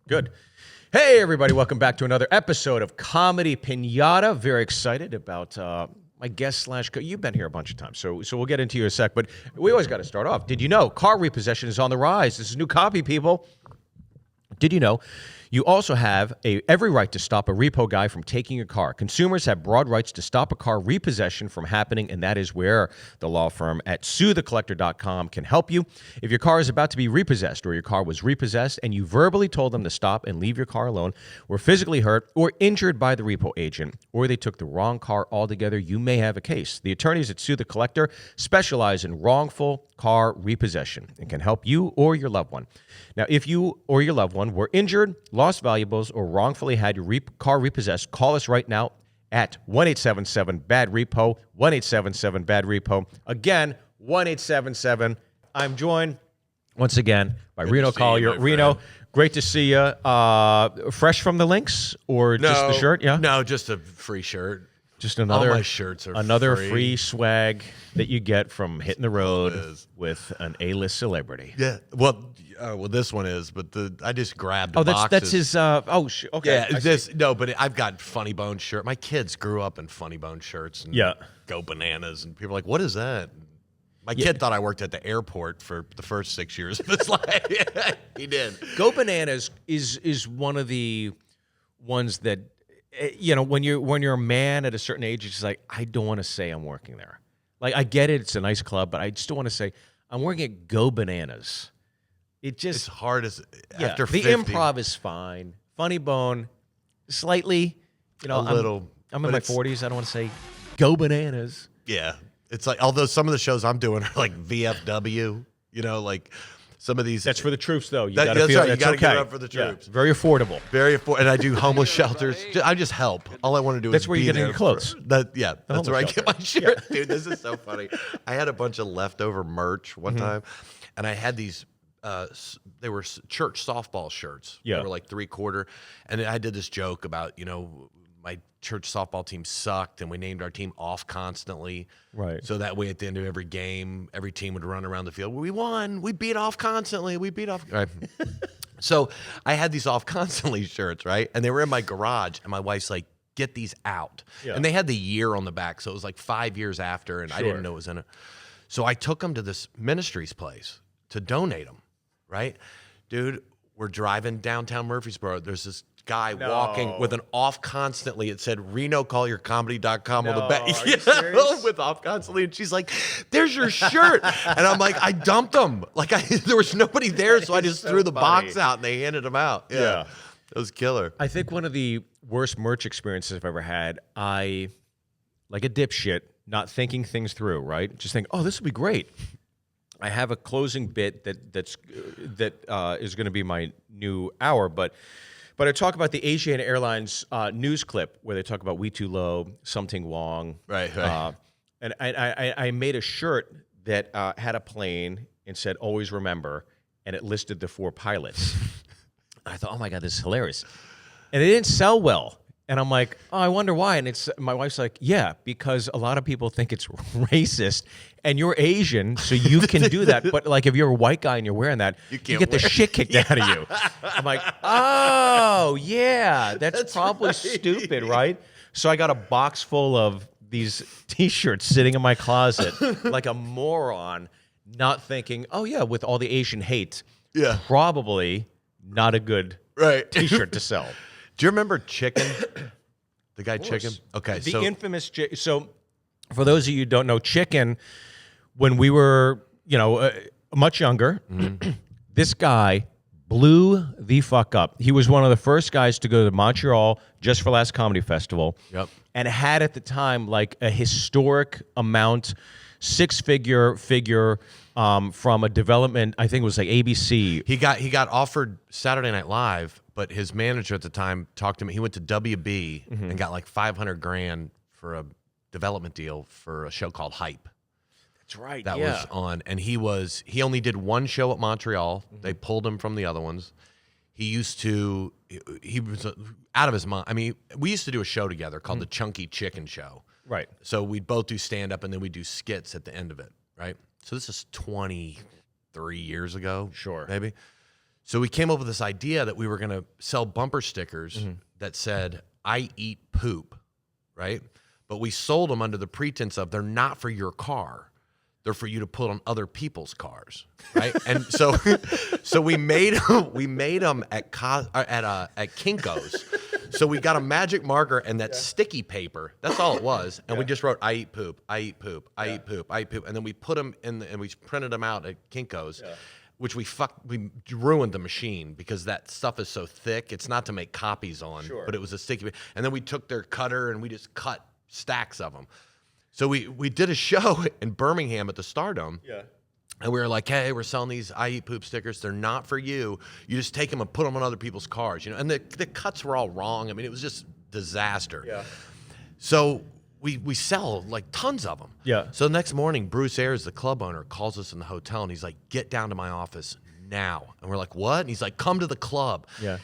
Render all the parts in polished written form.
Good. Hey, everybody. Welcome back to another episode of Comedy Pinata. Very excited about my guest / You've been here a bunch of times, so we'll get into you in a sec. But we always got to start off. Did you know car repossession is on the rise? This is new copy, people. Did you know you also have every right to stop a repo guy from taking your car? Consumers have broad rights to stop a car repossession from happening, and that is where the law firm at suethecollector.com can help you. If your car is about to be repossessed or your car was repossessed and you verbally told them to stop and leave your car alone, were physically hurt or injured by the repo agent, or they took the wrong car altogether, you may have a case. The attorneys at Sue the Collector specialize in wrongful car repossession and can help you or your loved one. Now, if you or your loved one were injured, lost valuables, or wrongfully had your car repossessed, call us right now at 1-877-BAD-REPO, 1-877-BAD-REPO. Again, 1-877. I'm joined once again by Reno Collier. Reno, great to see you. Fresh from the links or just the shirt? Yeah. No, just a free shirt. Just another. All my shirts are another free swag that you get from hitting the road with an A-list celebrity. Yeah. Well, this one is, but I just grabbed. That's his. Okay. Yeah. But I've got Funny Bone shirt. My kids grew up in Funny Bone shirts. And Go Bananas, and people are like, "What is that?" My kid thought I worked at the airport for the first 6 years of his life. He did. Go Bananas is one of the ones that. You know, when you're a man at a certain age, it's just like, I don't want to say I'm working there. Like, I get it, it's a nice club, but I just don't want to say I'm working at Go Bananas. It's hard after 50. The improv is fine. Funny Bone, slightly, a little. I'm in my 40s. I don't want to say Go Bananas. Yeah, it's like, although some of the shows I'm doing are like VFW, like. Some of these. That's for the troops, though. You got to feel right. You got to give it up for the troops. Yeah, very affordable. Very affordable. And I do homeless shelters. I just help. All I want to do that's is where you get your clothes. That's where I get my shirt. Yeah. Dude, this is so funny. I had a bunch of leftover merch one time, and I had these. They were church softball shirts. Yeah. They were like 3/4. And I did this joke about, my church softball team sucked, and we named our team Off Constantly. Right. So that way, at the end of every game, every team would run around the field. We won. We beat Off Constantly. We beat Off. Right. So I had these Off Constantly shirts, right? And they were in my garage, and my wife's like, get these out. Yeah. And they had the year on the back, so it was like 5 years after, and I didn't know it was in it. So I took them to this ministry's place to donate them, right? Dude, we're driving downtown Murfreesboro. There's this guy walking with an Off Constantly. It said RenoCollierComedy.com on the back. Are you serious? With Off Constantly. And she's like, there's your shirt. And I'm like, I dumped them. Like, there was nobody there, so I just threw the box out and they handed them out. Yeah. It was killer. I think one of the worst merch experiences I've ever had, like a dipshit, not thinking things through, right? Just think, oh, this will be great. I have a closing bit that is going to be my new hour, but I talk about the Asiana Airlines news clip where they talk about We Too Low, Something Wong. Right. And I made a shirt that had a plane and said, always remember, and it listed the 4 pilots. I thought, oh, my God, this is hilarious. And it didn't sell well. And I'm like, oh, I wonder why. And my wife's like, yeah, because a lot of people think it's racist, and you're Asian, so you can do that. But like, if you're a white guy and you're wearing that, you get the shit kicked out of you. I'm like, oh yeah, that's probably stupid, right? So I got a box full of these T-shirts sitting in my closet, like a moron, not thinking, oh yeah, with all the Asian hate, probably not a good T-shirt to sell. Do you remember Chicken? The guy Chicken? Okay. The infamous Chicken. So for those of you who don't know, Chicken, when we were, much younger, this guy blew the fuck up. He was one of the first guys to go to Montreal Just for Laughs Comedy Festival. Yep. And had at the time like a historic amount, figure from a development, I think it was like ABC. He got offered Saturday Night Live, but his manager at the time talked to me. He went to WB and got like $500,000 for a development deal for a show called Hype. That's right. That was on, and he only did one show at Montreal. They pulled him from the other ones. He was out of his mind. I mean, we used to do a show together called the Chunky Chicken Show. Right. So we'd both do stand-up, and then we'd do skits at the end of it, right? So this is 23 years ago. Sure. Maybe. So we came up with this idea that we were going to sell bumper stickers that said, "I eat poop," right? But we sold them under the pretense of they're not for your car. They're for you to put on other people's cars, right? And so we made them at Kinko's. So we got a magic marker and that sticky paper. That's all it was. And we just wrote, "I eat poop, I eat poop, I eat poop, I eat poop." And then we put them in and we printed them out at Kinko's. Yeah. Which we ruined the machine because that stuff is so thick. It's not to make copies on, but it was a sticky. And then we took their cutter and we just cut stacks of them. So we did a show in Birmingham at the Stardome. Yeah. And we were like, "Hey, we're selling these I eat poop stickers. They're not for you. You just take them and put them on other people's cars, you know." And the cuts were all wrong. I mean, it was just disaster. Yeah. So we sell like tons of them. Yeah. So the next morning, Bruce Ayers, the club owner, calls us in the hotel and he's like, "Get down to my office now." And we're like, "What?" And he's like, "Come to the club." Yeah.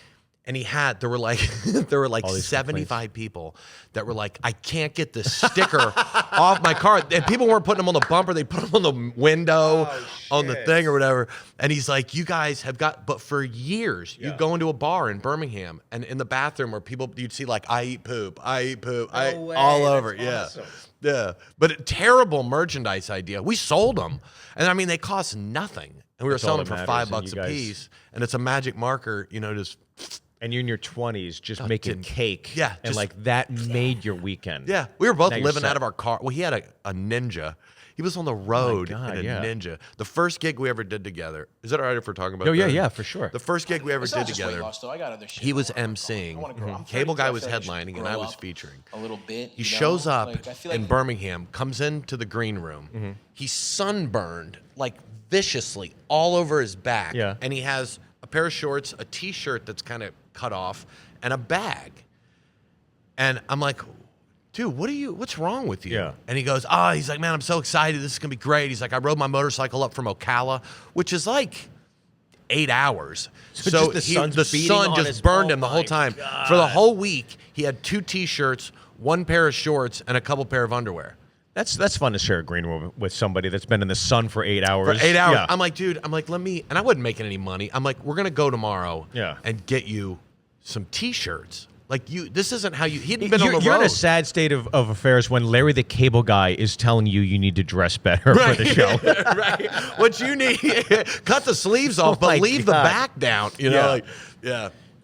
And there were like 75 people that were like, "I can't get this sticker off my car." And people weren't putting them on the bumper; they put them on the window, on the thing or whatever. And he's like, "You guys have got," but for years, you go into a bar in Birmingham and in the bathroom where you'd see like, "I eat poop, I eat poop," all over. That's awesome. Yeah. But a terrible merchandise idea. We sold them, and I mean they cost nothing, and we were selling them for $5 a piece. And it's a magic marker, you know, just. And you're in your 20s just making cake. Yeah. And like that made your weekend. Yeah. We were both living out of our car. Well, he had a Ninja. He was on the road in a Ninja. The first gig we ever did together. Is that all right if we're talking about that? Yeah, for sure. The first gig we ever did together. He was emceeing. Cable Guy was headlining and I was featuring. A little bit. He shows up in Birmingham, comes into the green room. He's sunburned like viciously all over his back. Yeah. And he has a pair of shorts, a T-shirt that's kind of cut off, and a bag. And I'm like, "Dude, what's wrong with you?" Yeah. And he goes, he's like, "Man, I'm so excited. This is going to be great." He's like, "I rode my motorcycle up from Ocala," which is like 8 hours. So the sun just burned him the whole time. God. For the whole week, he had 2 T-shirts, 1 pair of shorts, and a couple pair of underwear. That's fun to share a green room with somebody that's been in the sun for 8 hours. For 8 hours. Yeah. I'm like, dude, let me, and I wasn't making any money. I'm like, we're going to go tomorrow and get you some T-shirts. Like, this isn't how he hadn't been on the road. You're in a sad state of affairs when Larry the Cable Guy is telling you need to dress better for the show. Right. What you need, cut the sleeves off, but leave the back down. You know,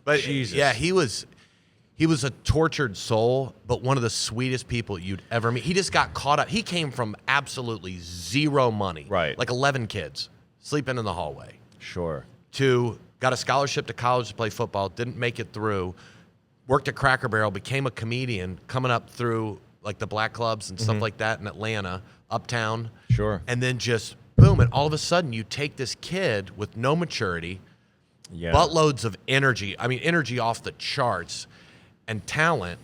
But Jesus. Yeah, he was a tortured soul, but one of the sweetest people you'd ever meet. He just got caught up. He came from absolutely zero money. Right. Like 11 kids sleeping in the hallway. Sure. To got a scholarship to college to play football, didn't make it through, worked at Cracker Barrel, became a comedian coming up through like the black clubs and stuff like that in Atlanta, uptown. Sure. And then just boom, and all of a sudden you take this kid with no maturity, buttloads of energy. I mean, energy off the charts. And talent,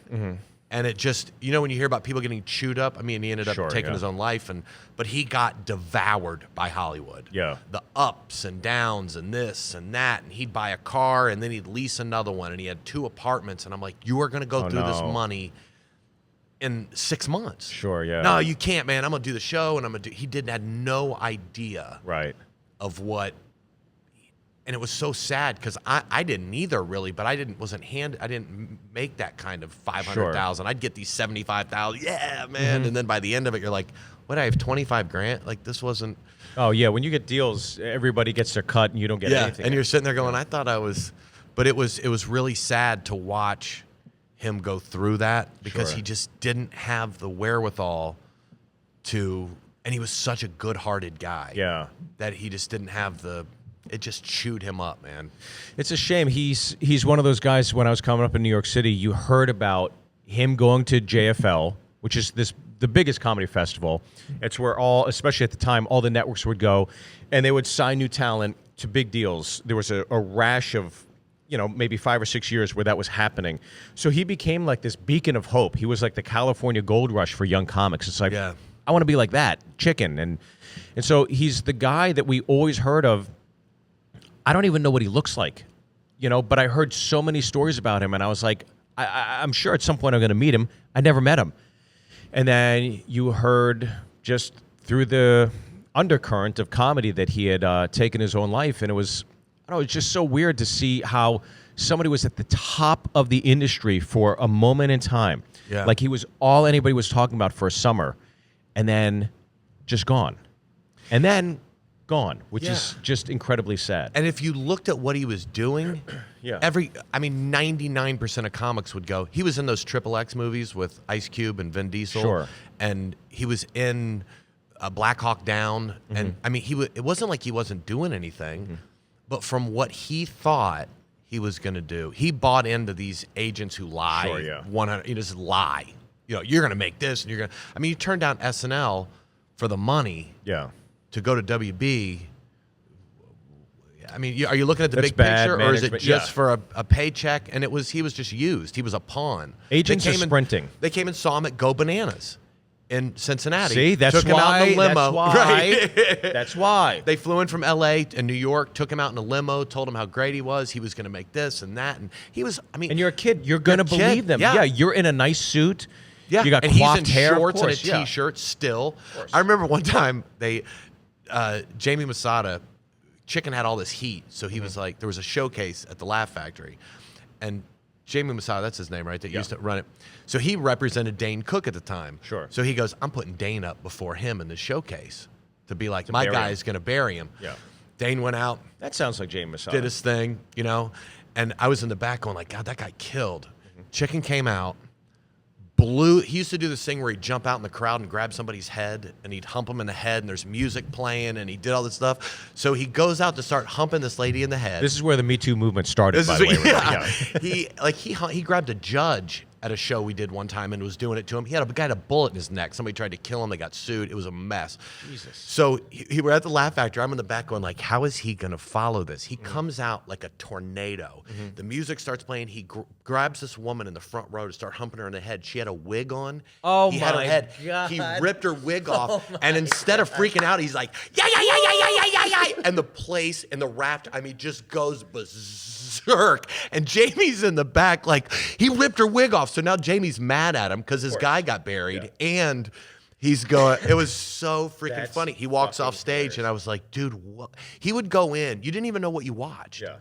and it just, you know, when you hear about people getting chewed up, I mean, he ended up taking his own life, but he got devoured by Hollywood. Yeah, the ups and downs and this and that, and he'd buy a car and then he'd lease another one, and he had 2 apartments, and I'm like, you are going to go through this money in 6 months. Sure, yeah. No, you can't, man. I'm going to do the show, and I'm going to do. He had no idea, of what. And it was so sad because I didn't either really, but I didn't make that kind of 500,000. Sure. I'd get these 75,000. Yeah, man. And then by the end of it, you're like, what? I have 25 grand. Like this wasn't. Oh yeah, when you get deals, everybody gets their cut and you don't get anything. And you're sitting there going, I thought I was, but it was really sad to watch him go through that because he just didn't have the wherewithal to, and he was such a good-hearted guy. Yeah, that he just didn't have the. It just chewed him up, man. It's a shame. He's one of those guys. When I was coming up in New York City, you heard about him going to JFL, which is the biggest comedy festival. It's where especially at the time, all the networks would go, and they would sign new talent to big deals. There was a rash of, maybe 5 or 6 years where that was happening. So he became like this beacon of hope. He was like the California gold rush for young comics. It's like, I want to be like that, chicken. And so he's the guy that we always heard of. I don't even know what he looks like, but I heard so many stories about him, and I was like, I'm sure at some point I'm going to meet him. I never met him. And then you heard just through the undercurrent of comedy that he had taken his own life, and it was I don't know, it's just so weird to see how somebody was at the top of the industry for a moment in time. Yeah. Like he was all anybody was talking about for a summer, and then just gone. And then gone, which is just incredibly sad. And if you looked at what he was doing, 99% of comics would go, he was in those XXX movies with Ice Cube and Vin Diesel. Sure. And he was in Black Hawk Down. Mm-hmm. And I mean, it wasn't like he wasn't doing anything, but from what he thought he was going to do, he bought into these agents who lie. Sure, yeah. 100, he just lie. You know, you're going to make this and you're going to, I mean, you turned down SNL for the money. Yeah. To go to WB, I mean, are you looking at the That's big bad picture, or is it management, just for a paycheck? And he was just used. He was a pawn. Agents are sprinting. They came and saw him at Go Bananas in Cincinnati. See, that's took him out in a limo. That's why. Right. That's why. They flew in from L.A. and New York, took him out in a limo, told him how great he was going to make this and that, and he was. I mean, And you're a kid. You're going to you're a kid, believe them. yeah. You're in a nice suit. Yeah, You got and he's in coiffed hair, of shorts and a course, yeah. t-shirt still. I remember one time Jamie Masada, Chicken had all this heat, so he was like, there was a showcase at the Laugh Factory, and Jamie Masada, that's his name, right? That used to run it. So he represented Dane Cook at the time. Sure. So he goes, I'm putting Dane up before him in the showcase to be like, my bury guy him. is going to bury him. Yeah. Dane went out, That sounds like James Masada. did his thing, you know, and I was in the back going like, God, that guy killed. Chicken came out. He used to do this thing where he'd jump out in the crowd and grab somebody's head and he'd hump them in the head and there's music playing and he did all this stuff. So he goes out to start humping this lady in the head. This is where the Me Too movement started, This by is the way. what- yeah. He grabbed a judge at a show we did one time and was doing it to him. He had a guy had a bullet in his neck. Somebody tried to kill him. They got sued. It was a mess. Jesus. So we're at the Laugh Factory. I'm in the back going like, how is he going to follow this? He comes out like a tornado. The music starts playing. He grabs this woman in the front row to start humping her in the head. She had a wig on. Oh, he had her my head. God. He ripped her wig off. And instead of freaking out, he's like, yeah. And the place in the raft, I mean, just goes berserk. And Jamie's in the back, like, he ripped her wig off. So now Jamie's mad at him because his guy got buried. And he's going, it was so freaking That's funny. He walks off stage hilarious. and I was like, dude, what? He would go in. You didn't even know what you watched. Yeah.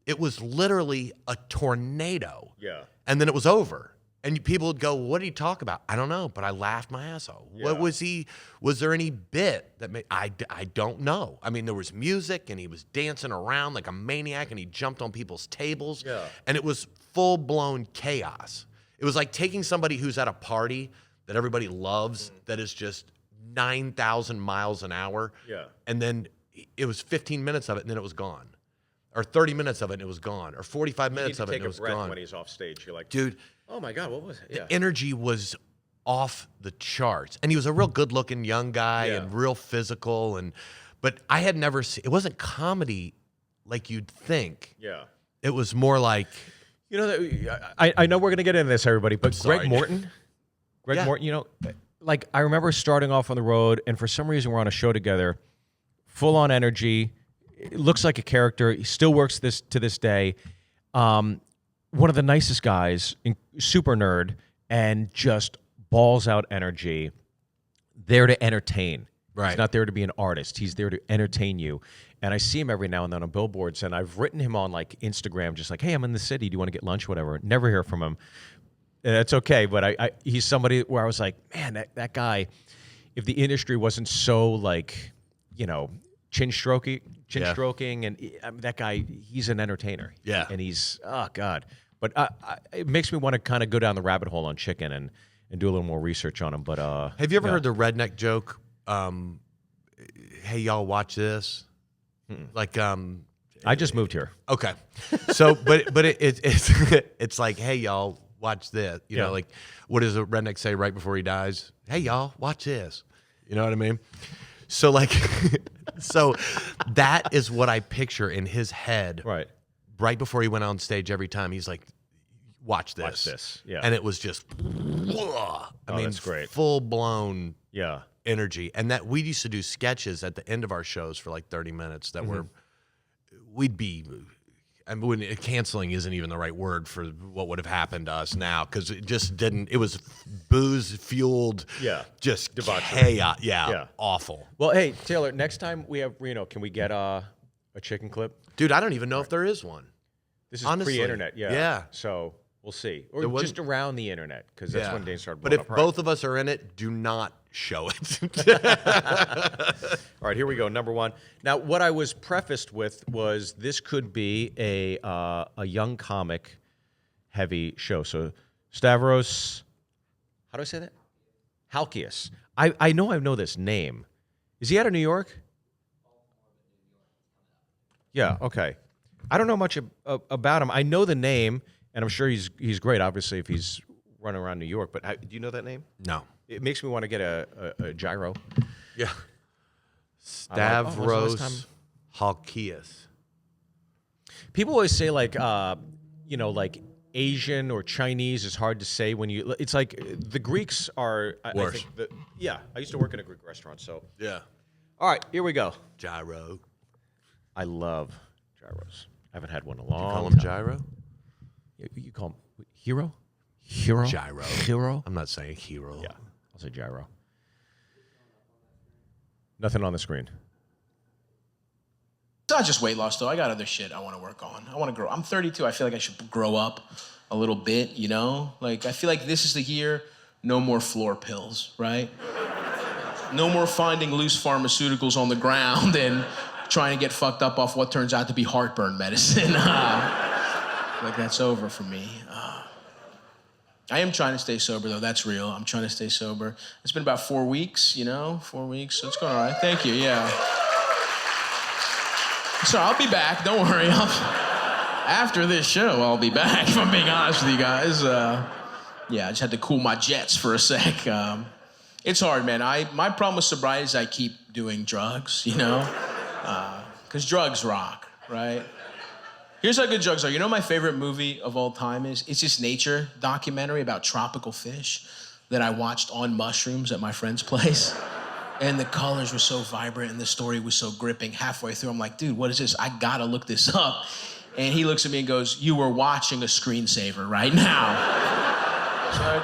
It was literally a tornado. Yeah. And then it was over. And people would go, what did he talk about? I don't know, but I laughed my ass off. Yeah. What was he, was there any bit that made, I don't know. I mean, there was music and he was dancing around like a maniac and he jumped on people's tables. Yeah. And it was full-blown chaos. It was like taking somebody who's at a party that everybody loves that is just 9,000 miles an hour. Yeah. And then it was 15 minutes of it and then it was gone. Or 30 minutes of it and it was gone. Or 45 minutes of it and it was gone. when he's off stage. You're like, Dude, oh my God, what was it? Yeah. the energy was off the charts. And he was a real good-looking young guy Yeah. and real physical. But I had never seen, it wasn't comedy like you'd think. Yeah. It was more like, You know, I know we're going to get into this, everybody, but sorry. Greg Morton, Yeah. you know, like I remember starting off on the road, and for some reason we're on a show together, full on energy. It looks like a character. He still works to this day. One of the nicest guys, super nerd, and just balls out energy. There to entertain. Right. He's not there to be an artist. He's there to entertain you. And I see him every now and then on billboards, and I've written him on like Instagram, just like, hey, I'm in the city. Do you want to get lunch? Whatever. Never hear from him. And that's okay, but he's somebody where I was like, man, that guy, if the industry wasn't so like, you know, chin stroking, and that guy, he's an entertainer. Yeah. And he's, oh God. But it makes me want to kind of go down the rabbit hole on Chicken and do a little more research on him. But have you ever heard the redneck joke? Hey, y'all, watch this. Like, I just moved here. okay. So, but it's it's like, hey, y'all, watch this. You know, like, what does a redneck say right before he dies? Hey, y'all, watch this. You know what I mean? So, like, so that is what I picture in his head. Right before he went on stage every time, he's like, watch this. Watch this. Yeah. And it was just, I mean, that's great. Full blown Yeah. energy. And that we used to do sketches at the end of our shows for like 30 minutes that were, we'd be, I mean, canceling isn't even the right word for what would have happened to us now, because it just didn't, it was booze fueled, just debauchery. chaos. Yeah, awful. Well, hey, Taylor, next time we have Reno, can we get A chicken clip? Dude, I don't even know if there is one. This is Honestly. pre-internet, yeah. Yeah. So we'll see. Or just around the internet, because that's when Dane started But blowing if up. both of us are in it, do not show it. All right, here we go. Number one. Now, what I was prefaced with was this could be a young comic heavy show. So Stavros, how do I say that? Halkias. I know this name. Is he out of New York? Yeah, okay. I don't know much about him. I know the name, and I'm sure he's great, obviously, if he's running around New York. But do you know that name? No. It makes me want to get a gyro. Yeah. when's the last time? Stavros Halkias. People always say like Asian or Chinese is hard to say when you. It's like the Greeks are Worse. I used to work in a Greek restaurant, so. Yeah. All right, here we go. Gyro. I love gyros. I haven't had one in a long Call him time. gyro? You call him hero? Hero? Gyro. Hero? I'm not saying hero. Yeah, I'll say gyro. Nothing on the screen. It's not just weight loss, though. I got other shit I want to work on. I want to grow. I'm 32. I feel like I should grow up a little bit, you know? Like, I feel like this is the year, no more floor pills, right? No more finding loose pharmaceuticals on the ground and trying to get fucked up off what turns out to be heartburn medicine. Like, that's over for me. I am trying to stay sober, though. That's real. I'm trying to stay sober. It's been about 4 weeks, 4 weeks, so it's going all right. Thank you, yeah. So I'll be back. Don't worry. After this show, I'll be back, if I'm being honest with you guys. I just had to cool my jets for a sec. It's hard, man. My problem with sobriety is I keep doing drugs, because drugs rock, right? Here's how good drugs are. You know my favorite movie of all time is? It's this nature documentary about tropical fish that I watched on mushrooms at my friend's place. And the colors were so vibrant and the story was so gripping. Halfway through, I'm like, dude, what is this? I gotta look this up. And he looks at me and goes, you were watching a screensaver right now. It's like,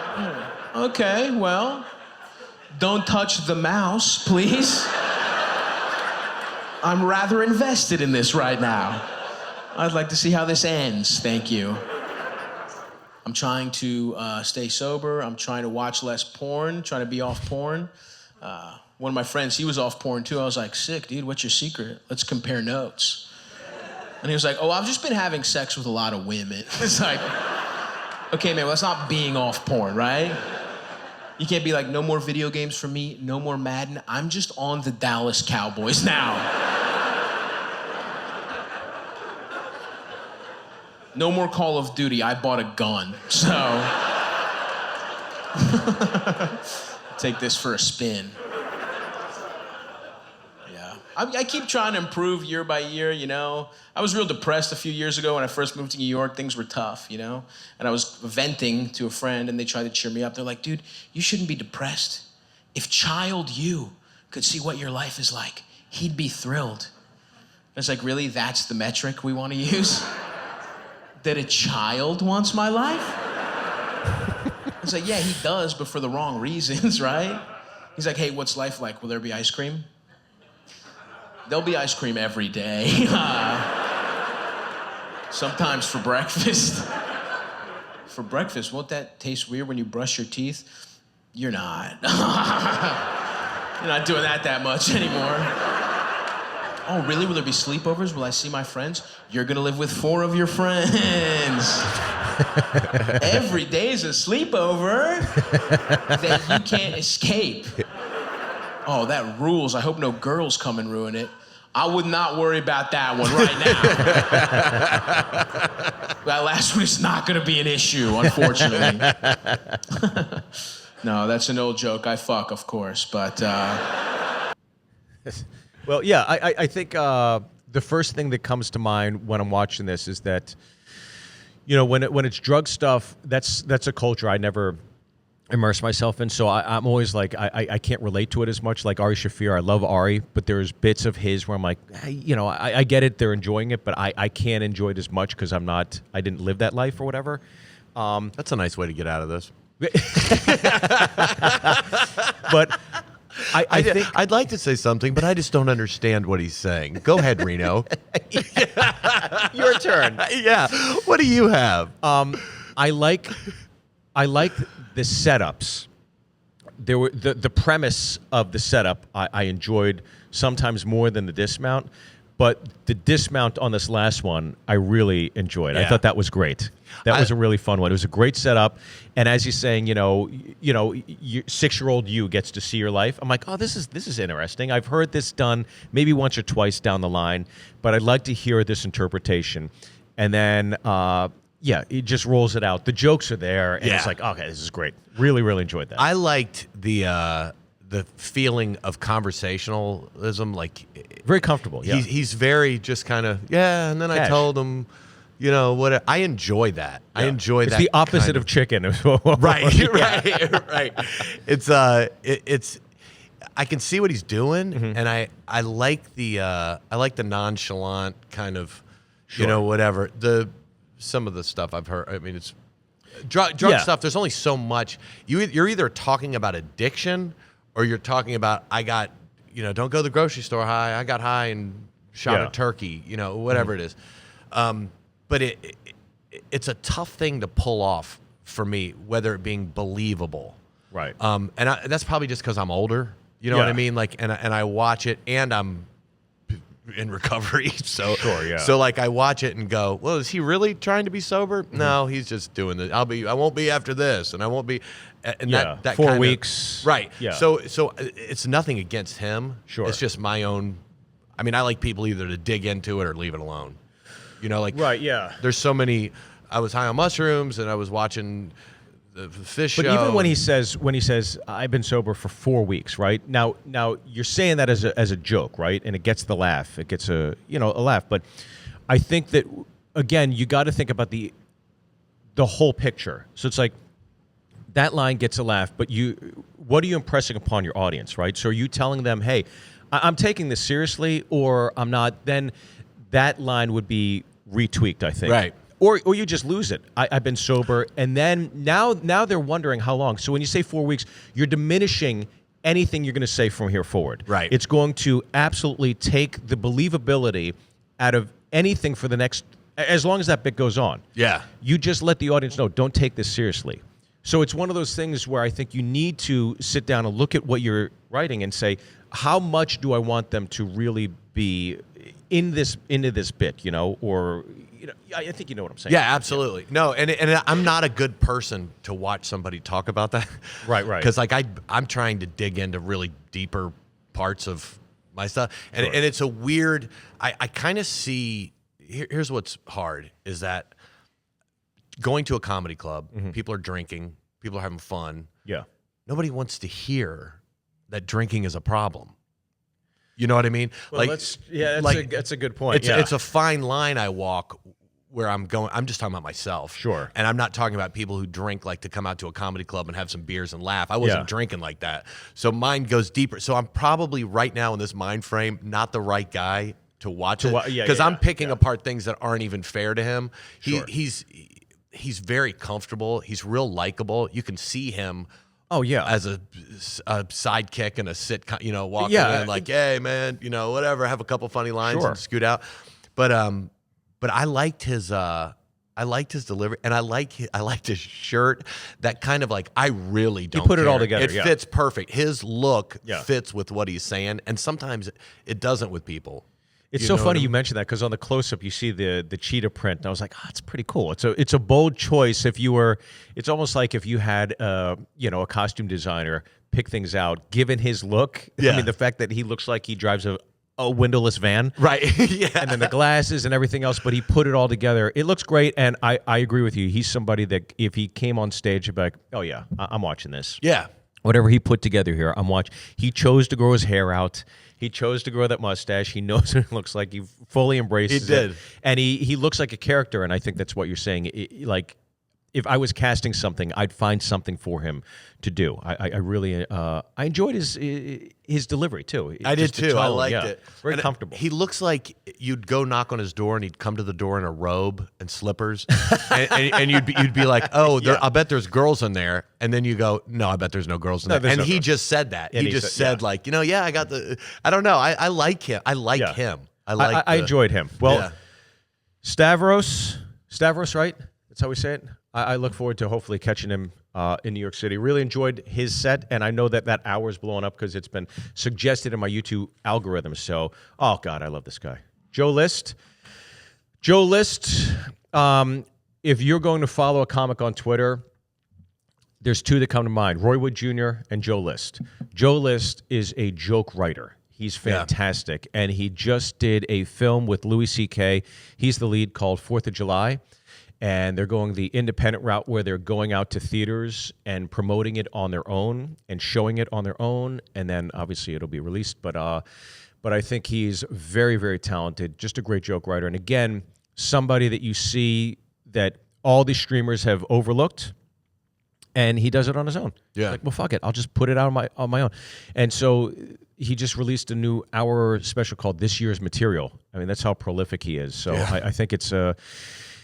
okay, well, don't touch the mouse, please. I'm rather invested in this right now. I'd like to see how this ends, thank you. I'm trying to stay sober. I'm trying to watch less porn, trying to be off porn. One of my friends, he was off porn too. I was like, sick, dude, what's your secret? Let's compare notes. And he was like, oh, I've just been having sex with a lot of women. It's like, okay, man, well, that's not being off porn, right? You can't be like, no more video games for me, no more Madden. I'm just on the Dallas Cowboys now. No more Call of Duty, I bought a gun, so. Take this for a spin. Yeah, I keep trying to improve year by year, I was real depressed a few years ago when I first moved to New York. Things were tough, And I was venting to a friend and they tried to cheer me up. They're like, dude, you shouldn't be depressed. If child you could see what your life is like, he'd be thrilled. And it's like, really, that's the metric we want to use? That a child wants my life? It's like, yeah, he does, but for the wrong reasons, right? He's like, hey, what's life like? Will there be ice cream? There'll be ice cream every day. Sometimes for breakfast. For breakfast, won't that taste weird when you brush your teeth? You're not. You're not doing that much anymore. Oh, really? Will there be sleepovers? Will I see my friends? You're gonna live with 4 of your friends. Every day's a sleepover that you can't escape. Oh, that rules. I hope no girls come and ruin it. I would not worry about that one right now. That last one is not gonna be an issue, unfortunately. No, that's an old joke. I fuck, of course, but... Well, yeah, I think the first thing that comes to mind when I'm watching this is that, when it's drug stuff, that's a culture I never immerse myself in. So I'm always like, I can't relate to it as much. Like Ari Shaffir, I love Ari, but there's bits of his where I'm like, I get it, they're enjoying it, but I can't enjoy it as much because I didn't live that life or whatever. That's a nice way to get out of this. But I think I'd like to say something, but I just don't understand what he's saying. Go ahead, Reno. your turn. Yeah. What do you have? I like the setups. There were the premise of the setup I enjoyed sometimes more than the dismount, but the dismount on this last one I really enjoyed. I Yeah. thought that was great. That was a really fun one. It was a great setup, and as you're saying, you know, 6-year-old you gets to see your life. I'm like, oh, this is interesting. I've heard this done maybe once or twice down the line, but I'd like to hear this interpretation, and then. Yeah, it just rolls it out. The jokes are there, and it's like, okay, this is great. Really, really enjoyed that. I liked the feeling of conversationalism. Like Very comfortable. Yeah, he's very just kind of and then I Cash. told him, you know what? I enjoy that. I enjoy it's that. the opposite kind of chicken. right, Yeah. right. It's I can see what he's doing, and I like the nonchalant kind of, you know, whatever some of the stuff I've heard. I mean, it's drug stuff. There's only so much. You're either talking about addiction or you're talking about don't go to the grocery store high. I got high and shot a turkey. You know, whatever it is. But it's a tough thing to pull off for me, whether it being believable. Right. And that's probably just because I'm older. You know what I mean? Like, and I watch it, and I'm in recovery. So So like I watch it and go, well, is he really trying to be sober? No, he's just doing this. I won't be after this, and I won't be. And that 4 kind of, weeks. right? Yeah. So it's nothing against him. Sure. It's just my own. I mean, I like people either to dig into it or leave it alone. You know, like Right. Yeah. there's so many. I was high on mushrooms, and I was watching the fish But show. even when he says I've been sober for 4 weeks, right? Now you're saying that as a joke, right? And it gets the laugh. It gets a laugh. But I think that again, you got to think about the whole picture. So it's like that line gets a laugh, but what are you impressing upon your audience, right? So are you telling them, hey, I'm taking this seriously, or I'm not? Then that line would be retweaked, I think. Right. Or you just lose it. I've been sober, and then now they're wondering how long. So when you say 4 weeks, you're diminishing anything you're going to say from here forward. Right. It's going to absolutely take the believability out of anything for the next, as long as that bit goes on. Yeah. You just let the audience know, don't take this seriously. So it's one of those things where I think you need to sit down and look at what you're writing and say, how much do I want them to really be into this bit, or I think you know what I'm saying. Yeah, absolutely. No, and I'm not a good person to watch somebody talk about that. Right. Because like I'm trying to dig into really deeper parts of my stuff, and it's a weird. I kind of see. Here's what's hard is that going to a comedy club, people are drinking, people are having fun. Yeah. Nobody wants to hear that drinking is a problem. You know what I mean? Well, that's a good point. It's a fine line I walk where I'm going. I'm just talking about myself. Sure. And I'm not talking about people who drink like to come out to a comedy club and have some beers and laugh. I wasn't drinking like that. So mine goes deeper. So I'm probably right now in this mind frame, not the right guy to watch it. Because I'm picking apart things that aren't even fair to him. Sure. He's very comfortable. He's real likable. You can see him. Oh yeah, As a sidekick in a sitcom, walking in like, hey man, whatever, have a couple funny lines and scoot out. But I liked his delivery, and I liked his shirt. That kind of like, I really don't. He put it all care. together. It fits perfect. His look Yeah. fits with what he's saying, and sometimes it doesn't with people. It's You so know what funny I you mean? mentioned that, because on the close-up you see the cheetah print, and I was like, it's pretty cool. It's a bold choice. It's almost like if you had a costume designer pick things out, given his look. Yeah. I mean, the fact that he looks like he drives a windowless van, Right? Yeah. and then the glasses and everything else, but he put it all together. It looks great, and I agree with you. He's somebody that if he came on stage, he'd be like, oh yeah, I'm watching this. Yeah. Whatever he put together here, I'm watching. He chose to grow his hair out. He chose to grow that mustache. He knows what it looks like. He fully embraces He did. it. And he looks like a character, and I think that's what you're saying. Like, if I was casting something, I'd find something for him to do. I really I enjoyed his delivery, too. I did Just the too. I tone, liked it. Very And comfortable. He looks like you'd go knock on his door, and he'd come to the door in a robe and slippers, and you'd be like, oh, I bet there's girls in there, and then you go, no, I bet there's no girls in there, and he just said that. And he just said like, I got the. I don't know. I like him. I like him. I enjoyed him. Well, Stavros, right? That's how we say it. I look forward to hopefully catching him in New York City. Really enjoyed his set, and I know that hour's blowing up because it's been suggested in my YouTube algorithm. So, oh God, I love this guy. Joe List. If you're going to follow a comic on Twitter, there's two that come to mind, Roy Wood Jr. and Joe List. Joe List is a joke writer. He's fantastic, and he just did a film with Louis C.K. He's the lead, called 4th of July. And they're going the independent route where they're going out to theaters and promoting it on their own and showing it on their own. And then obviously it'll be released. But I think he's very, very talented, just a great joke writer. And again, somebody that you see that all these streamers have overlooked, and he does it on his own. Yeah. Like, well, fuck it. I'll just put it out on my own. And so he just released a new hour special called This Year's Material. I mean, that's how prolific he is. So I think it's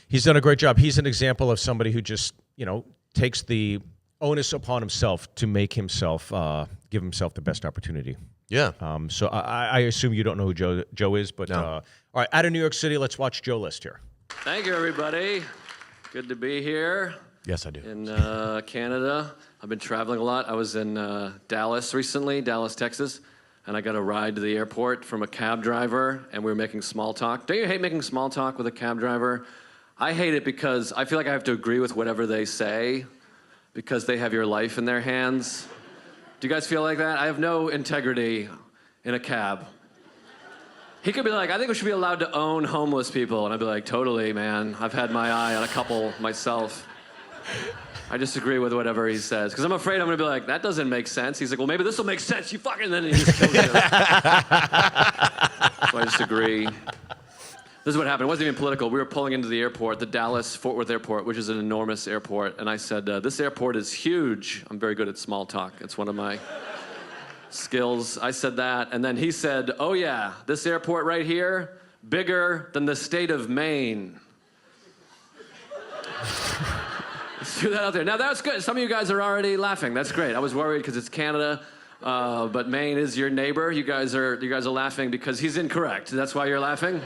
he's done a great job. He's an example of somebody who just, takes the onus upon himself to make himself, give himself the best opportunity. Yeah. So I assume you don't know who Joe is, but all right, out of New York City, let's watch Joe List here. Thank you, everybody. Good to be here. Yes, I do. In Canada. I've been traveling a lot. I was in Dallas recently, Dallas, Texas, and I got a ride to the airport from a cab driver, and we were making small talk. Don't you hate making small talk with a cab driver? I hate it because I feel like I have to agree with whatever they say because they have your life in their hands. Do you guys feel like that? I have no integrity in a cab. He could be like, I think we should be allowed to own homeless people. And I'd be like, totally, man. I've had my eye on a couple myself. I disagree with whatever he says because I'm afraid I'm going to be like, that doesn't make sense. He's like, well, maybe this will make sense. You fucking, then he just kills you. So I disagree. This is what happened. It wasn't even political. We were pulling into the airport, the Dallas-Fort Worth Airport, which is an enormous airport. And I said, this airport is huge. I'm very good at small talk. It's one of my skills. I said that. And then he said, oh, yeah, this airport right here, bigger than the state of Maine. Let's do that out there. Now, that's good. Some of you guys are already laughing. That's great. I was worried because it's Canada. But Maine is your neighbor. You guys are laughing because he's incorrect. That's why you're laughing?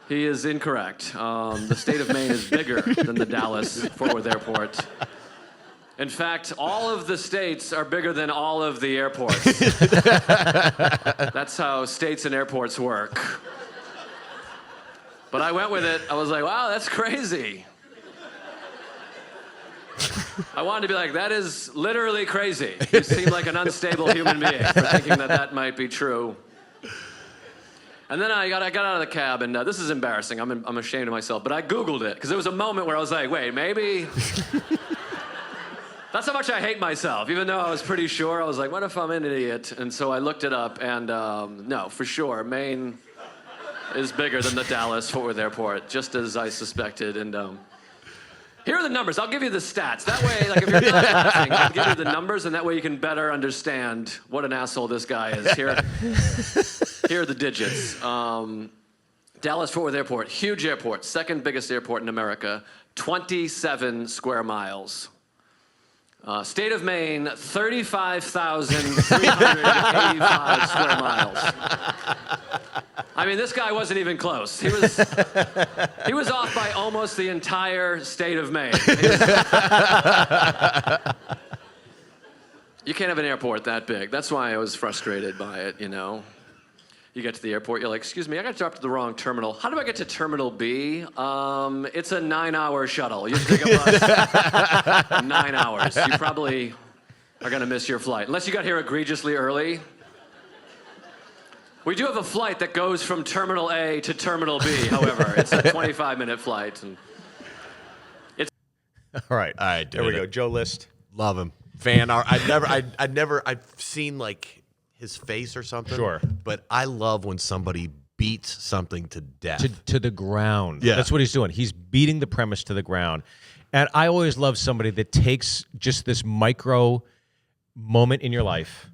He is incorrect. The state of Maine is bigger than the Dallas-Fort Worth Airport. In fact, all of the states are bigger than all of the airports. That's how states and airports work. But I went with it. I was like, wow, that's crazy. I wanted to be like, that is literally crazy. You seem like an unstable human being for thinking that might be true. And then I got out of the cab, and this is embarrassing. I'm ashamed of myself, but I Googled it, because there was a moment where I was like, wait, maybe... That's how much I hate myself, even though I was pretty sure. I was like, what if I'm an idiot? And so I looked it up, and no, for sure, Maine is bigger than the Dallas-Fort Worth Airport, just as I suspected. And here are the numbers. I'll give you the stats. That way, like, if you're not laughing, I'll give you the numbers, and that way you can better understand what an asshole this guy is. Here are the digits. Dallas-Fort Worth Airport, huge airport, second biggest airport in America, 27 square miles. State of Maine, 35,385 square miles. I mean, this guy wasn't even close. He was off by almost the entire state of Maine. You can't have an airport that big. That's why I was frustrated by it, you know. You get to the airport, you're like, excuse me, I got dropped to the wrong terminal. How do I get to Terminal B? It's a 9-hour shuttle. You have to take a bus. 9 hours. You probably are going to miss your flight. Unless you got here egregiously early. We do have a flight that goes from Terminal A to Terminal B, however. It's a 25-minute flight. And it's All right, there we go. Joe List. Love him. Fan. I've seen, like, his face or something. Sure. But I love when somebody beats something to death. To the ground. Yeah. That's what he's doing. He's beating the premise to the ground. And I always love somebody that takes just this micro moment in your life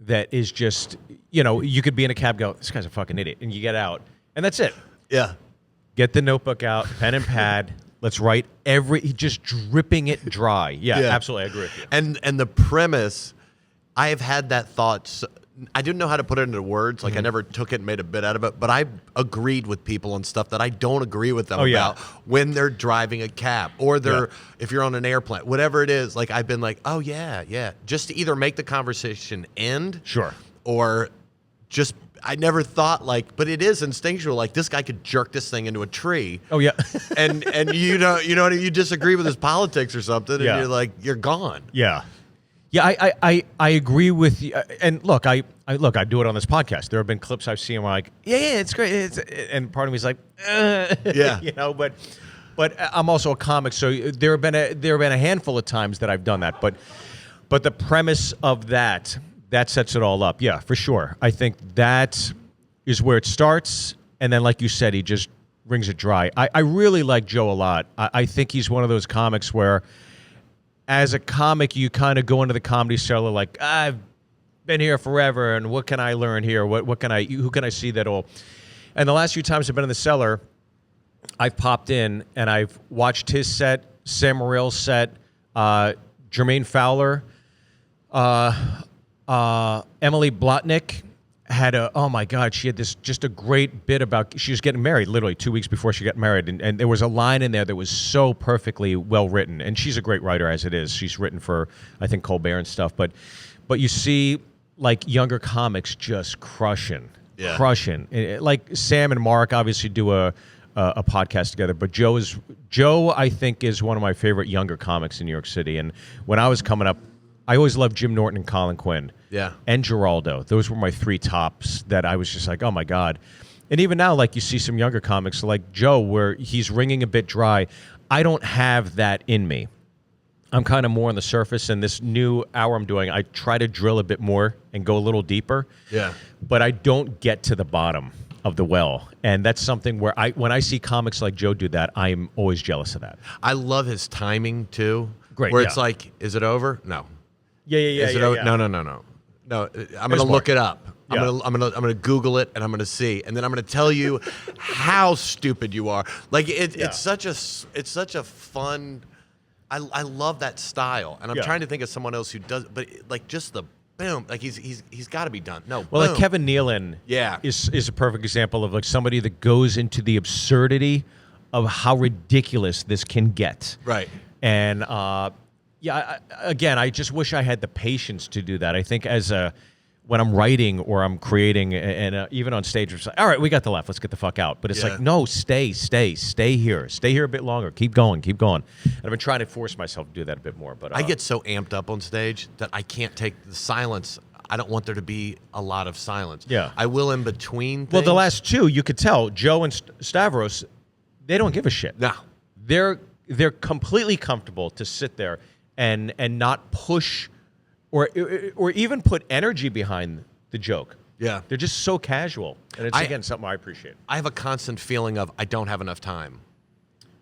that is just, you know, you could be in a cab, go, this guy's a fucking idiot. And you get out. And that's it. Yeah. Get the notebook out, pen and pad. Let's write just dripping it dry. Yeah, absolutely. I agree with you. And the premise, I have had that thought. I didn't know how to put it into words. Like I never took it and made a bit out of it. But I agreed with people on stuff that I don't agree with them about when they're driving a cab or if you're on an airplane, whatever it is. Like I've been like, oh yeah, just to either make the conversation end, Sure, or just. I never thought but it is instinctual. Like this guy could jerk this thing into a tree. Oh yeah, and you know you disagree with his politics or something, and you're like you're gone. Yeah. I agree with you. And look, I do it on this podcast. There have been clips I've seen where I'm like, yeah, it's great. And part of me is like, yeah, but I'm also a comic, so there have been a handful of times that I've done that. But the premise of that sets it all up. Yeah, for sure. I think that is where it starts, and then like you said, he just wrings it dry. I really like Joe a lot. I think he's one of those comics where, as a comic, you kind of go into the Comedy Cellar like, I've been here forever, and what can I learn here? Who can I see that'll? And the last few times I've been in the Cellar, I've popped in and I've watched his set, Sam Morril's set, Jermaine Fowler, Emily Blotnick had oh my God, she had just a great bit about, she was getting married literally 2 weeks before she got married. And there was a line in there that was so perfectly well written. And she's a great writer as it is. She's written for, I think, Colbert and stuff. But you see like younger comics just crushing. Like Sam and Mark obviously do a podcast together, but Joe, I think, is one of my favorite younger comics in New York City. And when I was coming up, I always loved Jim Norton and Colin Quinn. Yeah. And Geraldo. Those were my three tops that I was just like, oh my God. And even now, like you see some younger comics like Joe, where he's wringing a bit dry. I don't have that in me. I'm kind of more on the surface, and this new hour I'm doing, I try to drill a bit more and go a little deeper. Yeah. But I don't get to the bottom of the well. And that's something where when I see comics like Joe do that, I'm always jealous of that. I love his timing too. Great. Where it's like, is it over? No. Yeah. Is it over? No. No, I'm going to look it up. I'm gonna Google it, and I'm gonna see, and then I'm gonna tell you how stupid you are. Like it's such a fun. I love that style, and I'm trying to think of someone else who does, but like just the boom, like he's got to be done. No, well, boom. like Kevin Nealon, is a perfect example of like somebody that goes into the absurdity of how ridiculous this can get. Right. And again, I just wish I had the patience to do that. I think when I'm writing or I'm creating, and even on stage, it's like, all right, we got the laugh, let's get the fuck out. But it's like, no, stay here a bit longer, keep going. And I've been trying to force myself to do that a bit more. But I get so amped up on stage that I can't take the silence. I don't want there to be a lot of silence. Yeah, I will in between things. Well, the last two, you could tell, Joe and Stavros, they don't give a shit. No, they're completely comfortable to sit there and not push. Or even put energy behind the joke. Yeah. They're just so casual. And it's, again, something I appreciate. I have a constant feeling of I don't have enough time.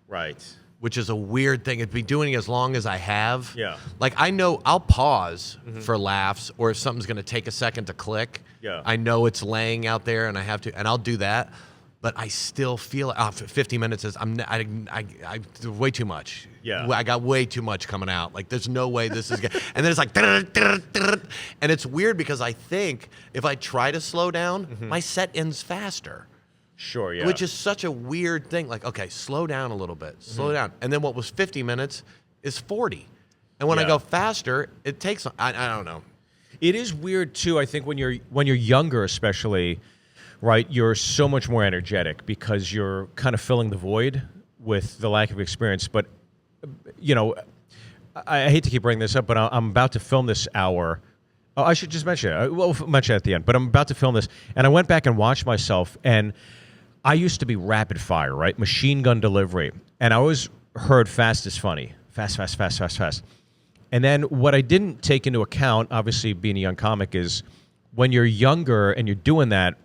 Right. Which is a weird thing. It'd be doing as long as I have. Yeah. Like, I know I'll pause for laughs, or if something's going to take a second to click. Yeah. I know it's laying out there, and I have to, and I'll do that. But I still feel 50 minutes is I way too much. Yeah, I got way too much coming out. Like there's no way this is good. And then it's like, and it's weird because I think if I try to slow down, my set ends faster. Sure, yeah. Which is such a weird thing. Like, okay, slow down a little bit, slow down, and then what was 50 minutes is 40. And when I go faster, it takes. I don't know. It is weird too. I think when you're younger, especially. Right, you're so much more energetic because you're kind of filling the void with the lack of experience. But, I hate to keep bringing this up, but I'm about to film this hour. Oh, I should just mention it. We'll mention it at the end. But I'm about to film this, and I went back and watched myself, and I used to be rapid fire, right? Machine gun delivery. And I always heard fast is funny. Fast. And then what I didn't take into account, obviously being a young comic, is when you're younger and you're doing that,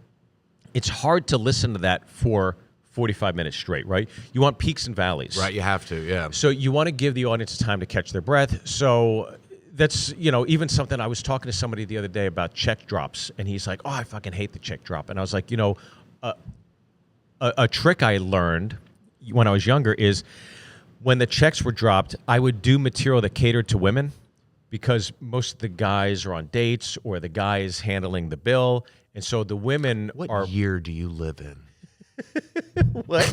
it's hard to listen to that for 45 minutes straight, right? You want peaks and valleys. Right, you have to, yeah. So you want to give the audience time to catch their breath. So that's, even something I was talking to somebody the other day about check drops, and he's like, oh, I fucking hate the check drop. And I was like, a trick I learned when I was younger is when the checks were dropped, I would do material that catered to women because most of the guys are on dates or the guy is handling the bill. And so the women What year do you live in? What?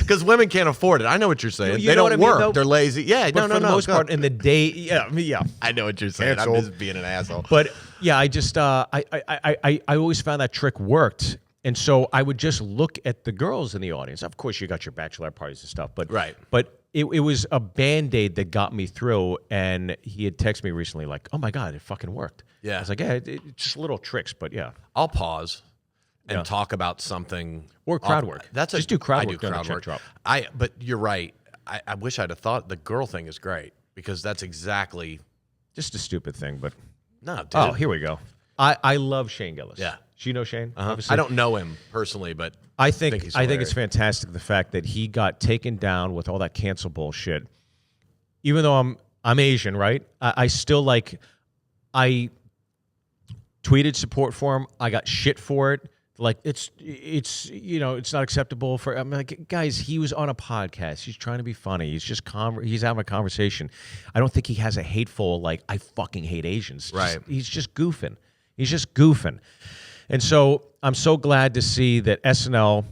Because women can't afford it. I know what you're saying. You They know what don't I mean, work. though? They're lazy. Yeah, But for the most part, in the day, yeah. I know what you're saying. Canceled. I'm just being an asshole. But yeah, I just I always found that trick worked, and so I would just look at the girls in the audience. Of course, you got your bachelor parties and stuff, but Right. But it was a Band-Aid that got me through, and he had texted me recently like, "Oh my God, it fucking worked." Yeah. I was like, "Yeah, it's just little tricks, but yeah." I'll pause and Yeah. talk about something Or crowd work. That's Just do crowd I work do during the crowd check work. drop. But you're right. I wish I'd have thought the girl thing is great because that's exactly Just a stupid thing, but no. Dude. oh, here we go. I love Shane Gillis. Yeah. Do you know Shane? Obviously. I don't know him personally, but I think he's it's hilarious. fantastic the fact that he got taken down with all that cancel bullshit. Even though I'm Asian, right? I still I tweeted support for him. I got shit for it. Like it's it's not acceptable for. I'm like, guys, he was on a podcast. He's trying to be funny. He's just he's having a conversation. I don't think he has a hateful like I fucking hate Asians. Right. He's just goofing. He's just goofing. And so I'm so glad to see that SNL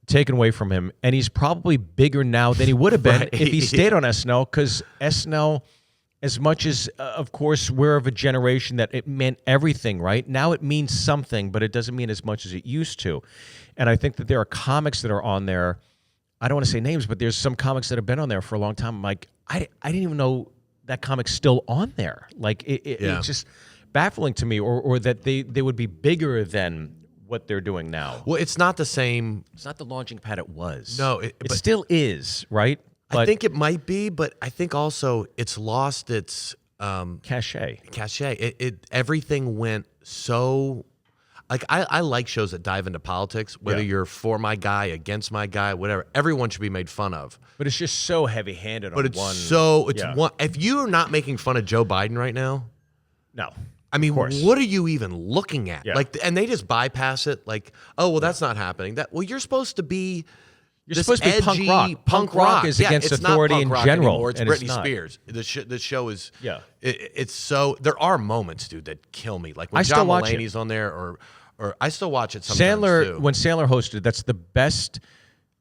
taken away from him, and he's probably bigger now than he would have been Right. if he stayed on SNL, because SNL, as much as, of course, we're of a generation that it meant everything, right? Now it means something, but it doesn't mean as much as it used to. And I think that there are comics that are on there. I don't want to say names, but there's some comics that have been on there for a long time. I'm like, I didn't even know that comic's still on there. Like, it's just baffling to me, or that they would be bigger than what they're doing now. Well, it's not the same. It's not the launching pad it was. No, it but- still is, right? I think it might be, but I think also it's lost its cachet. cachet. Everything went so. Like I like shows that dive into politics, whether Yeah. you're for my guy, against my guy, whatever. Everyone should be made fun of. But it's just so heavy-handed But on it's one. Yeah. one. If you're not making fun of Joe Biden right now, No. I mean, course. what are you even looking at? Yeah. Like, and they just bypass it. Like, oh well, that's not happening. You're supposed to be. You're This supposed to be punk edgy rock. Punk rock is against it's not authority punk in rock general, anymore. It's and it's Britney not. Spears. The show is. Yeah. It's so. There are moments, dude, that kill me. Like when I still John watch it. Mulaney's on there, or I still watch it sometimes too. When Sandler hosted, that's the best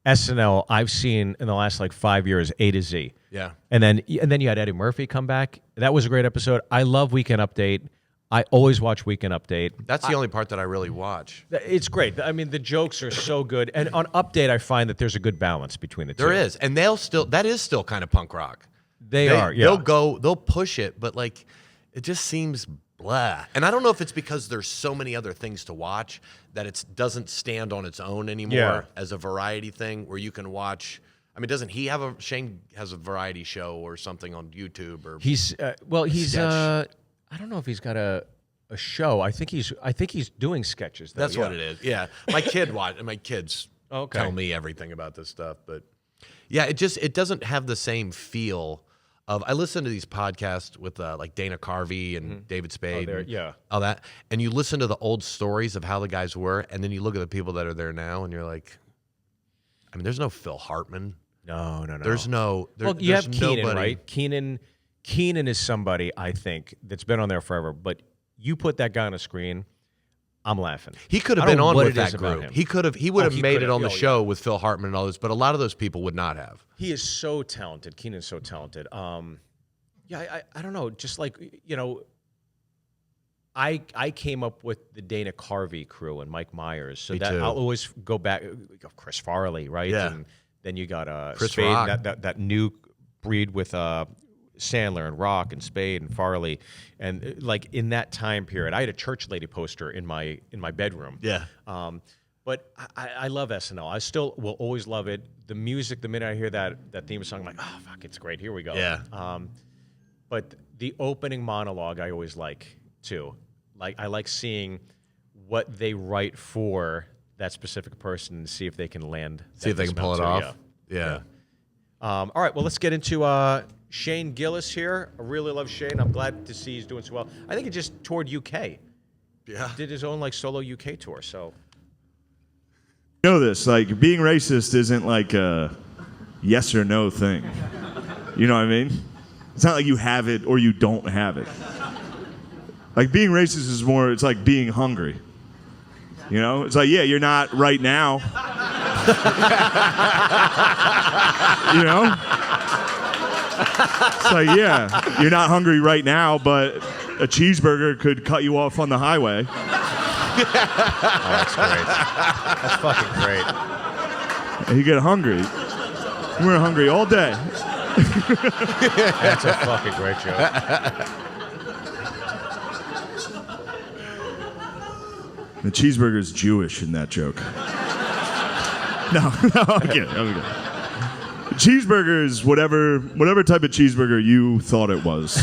SNL I've seen in the last like 5 years, A to Z. Yeah. And then you had Eddie Murphy come back. That was a great episode. I love Weekend Update. I always watch Weekend Update. That's the only part that I really watch. It's great. I mean, the jokes are so good. And on Update, I find that there's a good balance between the two. There is, and that is still kind of punk rock. They are, yeah. They'll push it, but like, it just seems blah. And I don't know if it's because there's so many other things to watch that it doesn't stand on its own anymore Yeah. as a variety thing where you can watch. I mean, doesn't he have Shane has a variety show or something on YouTube or He's sketch? I don't know if he's got a show. I think he's doing sketches. Though. That's Yeah. what it is. Yeah, my kids Okay. tell me everything about this stuff, but yeah, it doesn't have the same feel of. I listen to these podcasts with like Dana Carvey and David Spade, they're- and yeah. all that, and you listen to the old stories of how the guys were, and then you look at the people that are there now, and you're like, I mean, there's no Phil Hartman. No. There's no. Well, you there's have Keenan, nobody. right? Keenan is somebody I think that's been on there forever. But you put that guy on a screen, I'm laughing. He could have I don't been know on what with it is that about group. him. He would have he made could it have. on the Oh, show with Phil Hartman and all this, but a lot of those people would not have. He is so talented. Keenan's so talented. I don't know. Just like I came up with the Dana Carvey crew and Mike Myers, so Me that too. I'll always go back. Chris Farley, right? Yeah. And then you got Chris Spade, Rock. that new breed with Sandler and Rock and Spade and Farley, and like in that time period, I had a church lady poster in my bedroom. Yeah. But I love SNL. I still will always love it. The music, the minute I hear that theme song, I'm like, oh fuck, it's great. Here we go. Yeah. But the opening monologue, I always like too. Like I like seeing what they write for that specific person and see if they can land. See if they can pull it off. Yeah. All right. Well, let's get into Shane Gillis here. I really love Shane. I'm glad to see he's doing so well. I think he just toured UK. Yeah. Did his own like solo UK tour. So You know this, like being racist isn't like a yes or no thing. You know what I mean? It's not like you have it or you don't have it. Like being racist is more, it's like being hungry. You know? It's like, yeah, you're not right now. You know? It's like, yeah, you're not hungry right now, but a cheeseburger could cut you off on the highway. Oh, that's great. That's fucking great. And you get hungry. We're hungry all day. That's a fucking great joke. The cheeseburger's Jewish in that joke. No, I'm kidding. Cheeseburger is whatever type of cheeseburger you thought it was.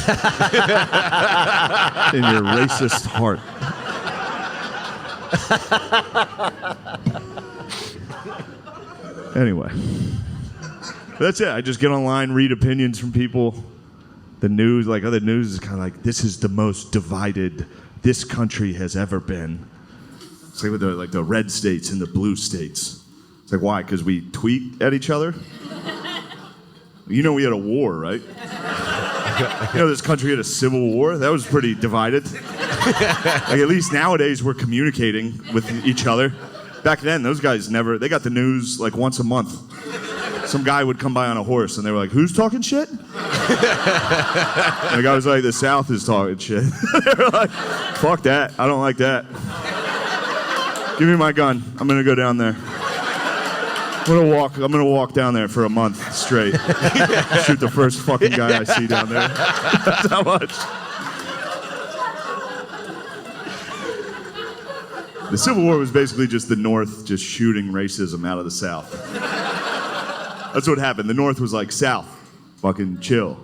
In your racist heart. Anyway. That's it. I just get online, read opinions from people. The news, like other news, is kind of like, this is the most divided this country has ever been. It's like with the red states and the blue states. It's like, why? Because we tweet at each other? You know we had a war, right? You know this country had a civil war? That was pretty divided. Like at least nowadays we're communicating with each other. Back then, those guys they got the news like once a month. Some guy would come by on a horse and they were like, who's talking shit? And the guy was like, the South is talking shit. They were like, fuck that. I don't like that. Give me my gun. I'm gonna go down there. I'm gonna walk down there for a month straight. Shoot the first fucking guy I see down there. That's how much. The Civil War was basically just the North just shooting racism out of the South. That's what happened. The North was like, South, fucking chill.